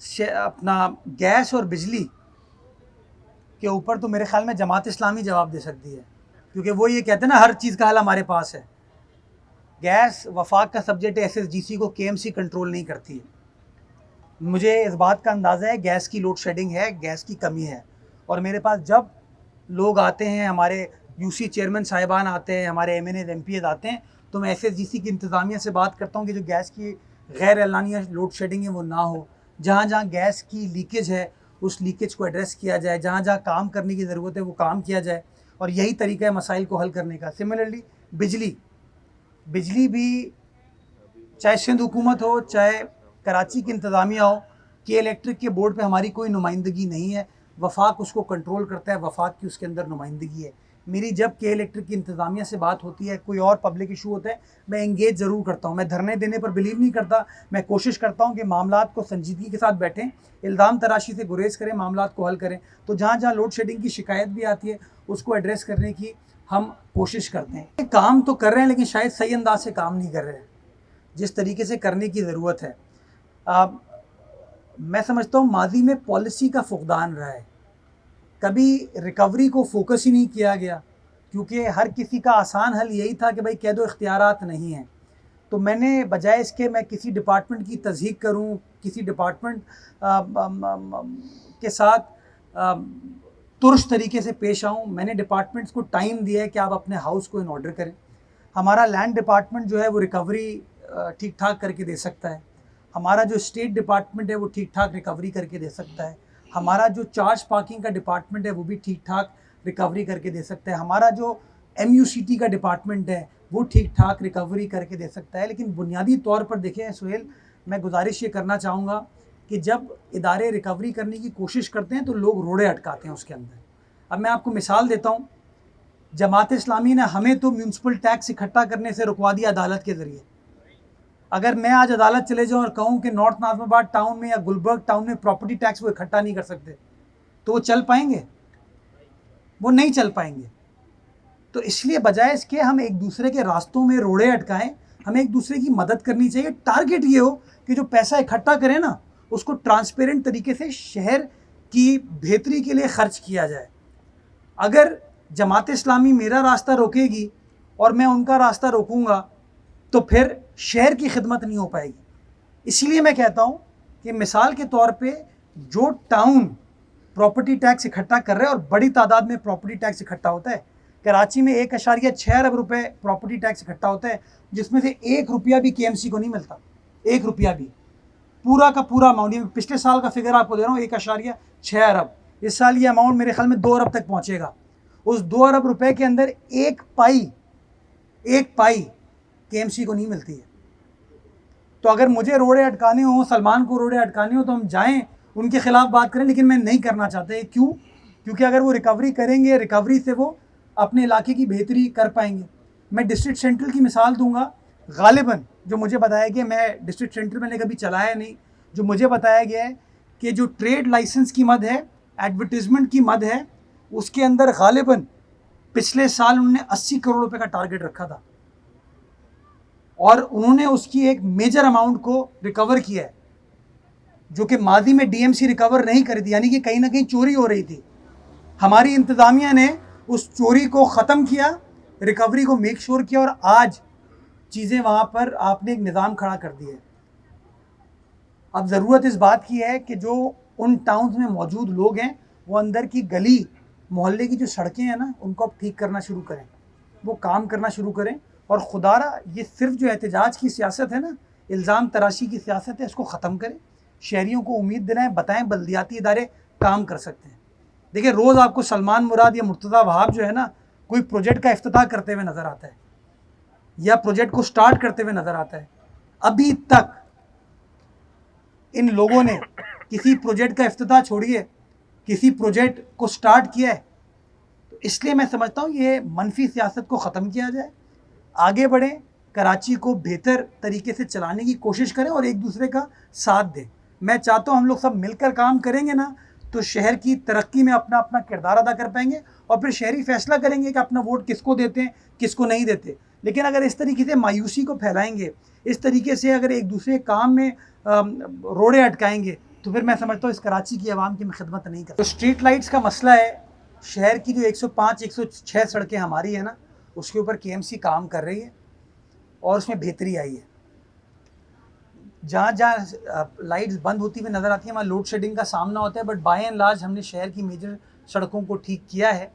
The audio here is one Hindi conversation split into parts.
अपना गैस और बिजली के ऊपर तो मेरे ख्याल में जमात इस्लामी जवाब दे सकती है, क्योंकि वो ये कहते हैं ना हर चीज़ का हल हमारे पास है। गैस वफाक का सब्जेक्ट है, SSGC को KMC कंट्रोल नहीं करती है। मुझे इस बात का अंदाज़ा है गैस की लोड शेडिंग है, गैस की कमी है, और मेरे पास जब लोग आते हैं, हमारे UC चेयरमैन साहिबान आते हैं, हमारे MNAs MPAs आते हैं, तो मैं SSGC की इंतज़ामिया से बात करता हूँ कि जो गैस की गैर एलानिया लोड शेडिंग है वो ना हो। जहाँ जहाँ गैस की लीकेज है उस लीकेज को एड्रेस किया जाए, जहाँ जहाँ काम करने की ज़रूरत है वो काम किया जाए, और यही तरीका है मसाइल को हल करने का। सिमिलरली बिजली भी, चाहे सिंध हुकूमत हो चाहे कराची की इंतज़ामिया हो, के इलेक्ट्रिक के बोर्ड पे हमारी कोई नुमाइंदगी नहीं है। वफाक उसको कंट्रोल करता है, वफाक की उसके अंदर नुमाइंदगी है। मेरी जब के इलेक्ट्रिक की इंतज़ामिया से बात होती है, कोई और पब्लिक इशू होता है, मैं इंगेज ज़रूर करता हूँ। मैं धरने देने पर बिलीव नहीं करता, मैं कोशिश करता हूँ कि मामलात को संजीदगी के साथ बैठें, इल्ज़ाम तराशी से गुरेज करें, मामलात को हल करें। तो जहाँ जहाँ लोड शेडिंग की शिकायत भी आती है उसको एड्रेस करने की हम कोशिश करते हैं। काम तो कर रहे हैं लेकिन शायद सही अंदाज से काम नहीं कर रहे हैं जिस तरीके से करने की ज़रूरत है। मैं समझता हूँ माजी में पॉलिसी का फुकदान रहा है, कभी रिकवरी को फोकस ही नहीं किया गया, क्योंकि हर किसी का आसान हल यही था कि भाई कह दो इख्तियारात नहीं हैं। तो मैंने बजाय इसके मैं किसी डिपार्टमेंट की तज़हीक करूँ, किसी डिपार्टमेंट के साथ तुरश तरीके से पेश आऊँ, मैंने डिपार्टमेंट्स को टाइम दिया है कि आप अपने हाउस को इन ऑर्डर करें। हमारा लैंड डिपार्टमेंट जो है वो रिकवरी ठीक ठाक करके दे सकता है, हमारा जो स्टेट डिपार्टमेंट है वो ठीक ठाक रिकवरी करके दे सकता है, हमारा जो चार्ज पार्किंग का डिपार्टमेंट है वो भी ठीक ठाक रिकवरी करके दे सकता है, हमारा जो MUCT का डिपार्टमेंट है वो ठीक ठाक रिकवरी करके दे सकता है। लेकिन बुनियादी तौर पर देखें सुहेल, मैं गुजारिश ये करना चाहूँगा कि जब इदारे रिकवरी करने की कोशिश करते हैं तो लोग रोड़े अटकाते हैं उसके अंदर। अब मैं आपको मिसाल देता हूँ, जमात इस्लामी ने हमें तो म्यूनसिपल टैक्स इकट्ठा करने से रुकवा दिया अदालत के ज़रिए। अगर मैं आज अदालत चले जाऊँ और कहूँ कि नॉर्थ नाज़िमाबाद टाउन में या गुलबर्ग टाउन में प्रॉपर्टी टैक्स वो इकट्ठा नहीं कर सकते, तो वो चल पाएंगे? वो नहीं चल पाएंगे। तो इसलिए बजाय इसके हम एक दूसरे के रास्तों में रोड़े अटकाएं, हमें एक दूसरे की मदद करनी चाहिए। टारगेट ये हो कि जो पैसा इकट्ठा करें ना उसको ट्रांसपेरेंट तरीके से शहर की बेहतरी के लिए खर्च किया जाए। अगर जमात इस्लामी मेरा रास्ता रोकेगी और मैं उनका रास्ता रोकूंगा तो फिर शहर की खिदमत नहीं हो पाएगी। इसलिए मैं कहता हूँ कि मिसाल के तौर पे जो टाउन प्रॉपर्टी टैक्स इकट्ठा कर रहे हैं, और बड़ी तादाद में प्रॉपर्टी टैक्स इकट्ठा होता है, कराची में 1.6 अरब रुपए प्रॉपर्टी टैक्स इकट्ठा होता है, जिसमें से 1 रुपया भी KMC को नहीं मिलता, 1 रुपया भी। पूरा का पूरा अमाउंट, पिछले साल का फिगर आपको दे रहा हूँ, 1.6 अरब। इस साल ये अमाउंट मेरे ख्याल में 2 अरब तक पहुँचेगा। उस 2 अरब रुपए के अंदर एक पाई KMC को नहीं मिलती है। तो अगर मुझे रोड़े अटकाने हो, सलमान को रोड़े अटकाने हो, तो हम जाएं उनके खिलाफ बात करें, लेकिन मैं नहीं करना चाहता। क्यों? क्योंकि अगर वो रिकवरी करेंगे, रिकवरी से वो अपने इलाके की बेहतरी कर पाएंगे। मैं डिस्ट्रिक्ट सेंट्रल की मिसाल दूंगा। गालिबन जो मुझे बताया गया, मैं डिस्ट्रिक्ट सेंट्रल मैंने कभी चलाया नहीं, जो मुझे बताया गया है कि जो ट्रेड लाइसेंस की मद है, एडवर्टीज़मेंट की मद है, उसके अंदर गालिबन पिछले साल उन्होंने 80 करोड़ रुपए का टारगेट रखा था, और उन्होंने उसकी एक मेजर अमाउंट को रिकवर किया है, जो कि माजी में DMC रिकवर नहीं करी थी, यानी कि कहीं ना कहीं चोरी हो रही थी। हमारी इंतज़ामिया ने उस चोरी को ख़त्म किया, रिकवरी को मेक श्योर किया, और आज चीज़ें वहाँ पर आपने एक निज़ाम खड़ा कर दिया है। अब ज़रूरत इस बात की है कि जो उन टाउन्स में मौजूद लोग हैं वो अंदर की गली मोहल्ले की जो सड़कें हैं ना उनको अब ठीक करना शुरू करें, वो काम करना शुरू करें। और खुदारा ये सिर्फ जो एहतजाज की सियासत है ना, इल्ज़ाम तराशी की सियासत है, इसको ख़त्म करें। शहरियों को उम्मीद दिलाएं, बताएं बल्दियाती इदारे काम कर सकते हैं। देखिए, रोज़ आपको सलमान मुराद या मुर्तज़ा वहाब जो है ना, कोई प्रोजेक्ट का इफ्तिताह करते हुए नज़र आता है या प्रोजेक्ट को स्टार्ट करते हुए नज़र आता है। अभी तक इन लोगों ने किसी प्रोजेक्ट का इफ्तिताह छोड़िए, किसी प्रोजेक्ट को स्टार्ट किया है। तो इसलिए मैं समझता हूँ ये मनफी सियासत को ख़त्म किया जाए, आगे बढ़ें, कराची को बेहतर तरीके से चलाने की कोशिश करें और एक दूसरे का साथ दें। मैं चाहता हूँ हम लोग सब मिलकर काम करेंगे ना तो शहर की तरक्की में अपना अपना किरदार अदा कर पाएंगे, और फिर शहरी फैसला करेंगे कि अपना वोट किसको देते हैं, किसको नहीं देते। लेकिन अगर इस तरीके से मायूसी को फैलाएंगे, इस तरीके से अगर एक दूसरे काम में रोड़े अटकाएंगे, तो फिर मैं समझता हूँ इस कराची की आवाम की मैं खिदमत नहीं करता। तो स्ट्रीट लाइट्स का मसला है, शहर की जो 105 106 सड़कें हमारी है ना, उसके ऊपर KMC काम कर रही है और उसमें बेहतरी आई है। जहाँ जहाँ लाइट्स बंद होती हुई नज़र आती है वहाँ लोड शेडिंग का सामना होता है, बट बाय एंड लार्ज हमने शहर की मेजर सड़कों को ठीक किया है।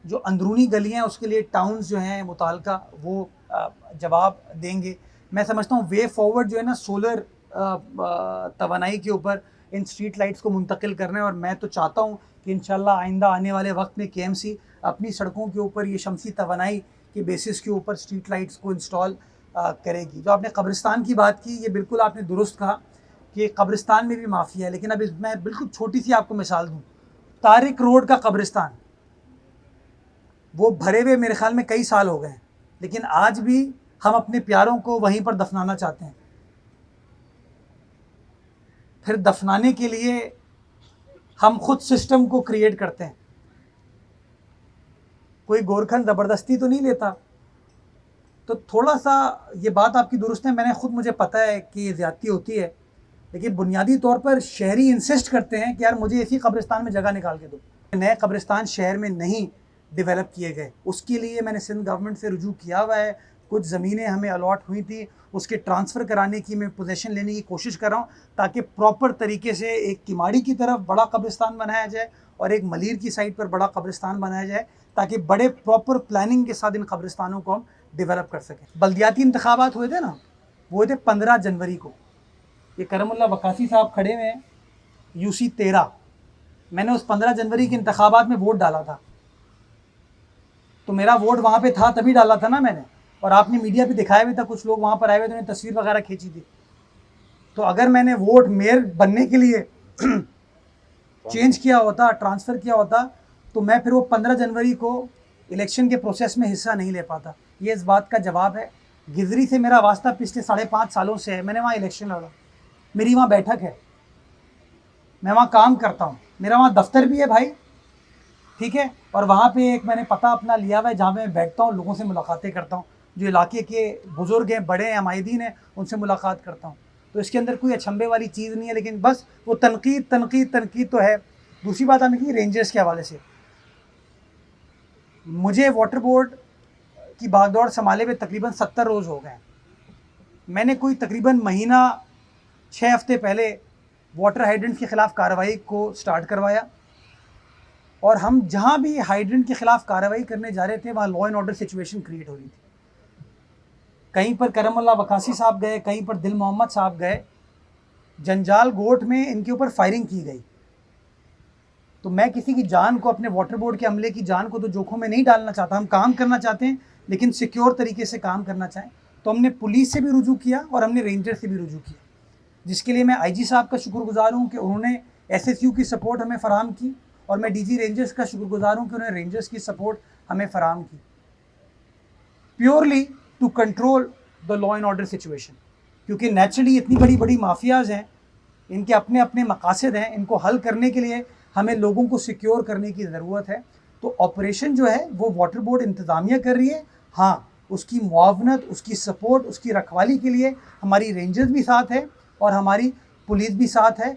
जो अंदरूनी गलियाँ हैं उसके लिए टाउन्स जो हैं मुताल्लिका वो जवाब देंगे। मैं समझता हूँ वे फॉरवर्ड जो है ना सोलर तवानाई के ऊपर इन स्ट्रीट लाइट्स को मुंतकिल करना है, और मैं तो चाहता हूँ कि इंशाल्लाह आइंदा आने वाले वक्त में KMC अपनी सड़कों के ऊपर ये शमसी तवानाई के बेसिस के ऊपर स्ट्रीट लाइट्स को इंस्टॉल करेगी। जो आपने कब्रिस्तान की बात की, ये बिल्कुल आपने दुरुस्त कहा कि कब्रिस्तान में भी माफिया है, लेकिन अब मैं बिल्कुल छोटी सी आपको मिसाल दूँ। तारिक रोड का कब्रिस्तान वो भरे हुए मेरे ख्याल में कई साल हो गए हैं, लेकिन आज भी हम अपने प्यारों को वहीं पर दफनाना चाहते हैं। फिर दफनाने के लिए हम खुद सिस्टम को क्रिएट करते हैं। कोई गोरखन ज़बरदस्ती तो नहीं लेता। तो थोड़ा सा ये बात आपकी दुरुस्त है, मुझे पता है कि ये ज़्यादती होती है, लेकिन बुनियादी तौर पर शहरी इंसिस्ट करते हैं कि यार मुझे इसी कब्रिस्तान में जगह निकाल के दो। नए कब्रिस्तान शहर में नहीं डेवलप किए गए, उसके लिए मैंने सिंध गवर्नमेंट से रुजू किया हुआ है। कुछ ज़मीनें हमें अलॉट हुई थी, उसके ट्रांसफ़र कराने की मैं पोजीशन लेने की कोशिश कर रहा हूँ, ताकि प्रॉपर तरीके से एक किमाड़ी की तरफ बड़ा कब्रिस्तान बनाया जाए और एक मलीर की साइड पर बड़ा कब्रिस्तान बनाया जाए, ताकि बड़े प्रॉपर प्लानिंग के साथ इन कब्रिस्तानों को हम डेवलप कर सकें। बल्दियाती इंतखाबात हुए थे ना, वो हुए थे 15 जनवरी को। ये करमुल्ला वकासी साहब खड़े हुए हैं, UC 13। मैंने उस 15 जनवरी के इंतखाबात में वोट डाला था, तो मेरा वोट वहाँ पे था तभी डाला था ना मैंने, और आपने मीडिया पे दिखाया भी था, कुछ लोग वहाँ पर आए हुए थे, उन्होंने तस्वीर वगैरह खींची थी। तो अगर मैंने वोट मेयर बनने के लिए चेंज किया होता, ट्रांसफ़र किया होता, तो मैं फिर वो 15 जनवरी को इलेक्शन के प्रोसेस में हिस्सा नहीं ले पाता। ये इस बात का जवाब है। गिजरी से मेरा वास्ता पिछले 5.5 सालों से है। मैंने वहाँ इलेक्शन लड़ा, मेरी वहाँ बैठक है, मैं वहाँ काम करता हूँ, मेरा वहाँ दफ्तर भी है भाई, ठीक है। और वहाँ पे एक मैंने पता अपना लिया हुआ है जहाँ मैं बैठता हूँ, लोगों से मुलाकातें करता हूँ, जो इलाके के बुज़ुर्ग हैं, बड़े हैं, अमायदीन हैं, उनसे मुलाकात करता हूँ। तो इसके अंदर कोई अचंभे वाली चीज़ नहीं है, लेकिन बस वो तनकीद तो है। दूसरी बात आपने की रेंजर्स के हवाले से, मुझे वाटर बोर्ड की भागदौड़ संभाले हुए तकरीबन 70 रोज़ हो गए। मैंने कोई तकरीबन महीना 6 हफ्ते पहले वाटर हाइड्रेंट के ख़िलाफ़ कार्रवाई को स्टार्ट करवाया, और हम जहाँ भी हाइड्रेंट के ख़िलाफ़ कार्रवाई करने जा रहे थे वहाँ law and order situation create हो रही थी। कहीं पर करमुल्ला वकासी साहब गए, कहीं पर दिल मोहम्मद साहब गए, जंजाल गोट में इनके ऊपर फायरिंग की गई। तो मैं किसी की जान को, अपने वाटर बोर्ड के अमले की जान को तो जोखों में नहीं डालना चाहता। हम काम करना चाहते हैं, लेकिन सिक्योर तरीके से काम करना चाहें। तो हमने पुलिस से भी रुजू किया और हमने रेंजर से भी रुजू किया, जिसके लिए मैं IG साहब का शुक्रगुजार हूँ कि उन्होंने SSU की सपोर्ट हमें फ़राहम की, और मैं DG रेंजर्स का शुक्रगुजार हूँ कि उन्होंने रेंजर्स की सपोर्ट हमें फ़राहम की, purely to control the law and order situation. क्योंकि नेचुरली इतनी बड़ी बड़ी माफियाज़ हैं, इनके अपने अपने मकासद हैं, इनको हल करने के लिए हमें लोगों को सिक्योर करने की ज़रूरत है। तो ऑपरेशन जो है वो वाटर बोर्ड इंतज़ामिया कर रही है। हाँ, उसकी मुआवनत, उसकी सपोर्ट, उसकी रखवाली के लिए हमारी रेंजर्स भी साथ है और हमारी पुलिस भी साथ है।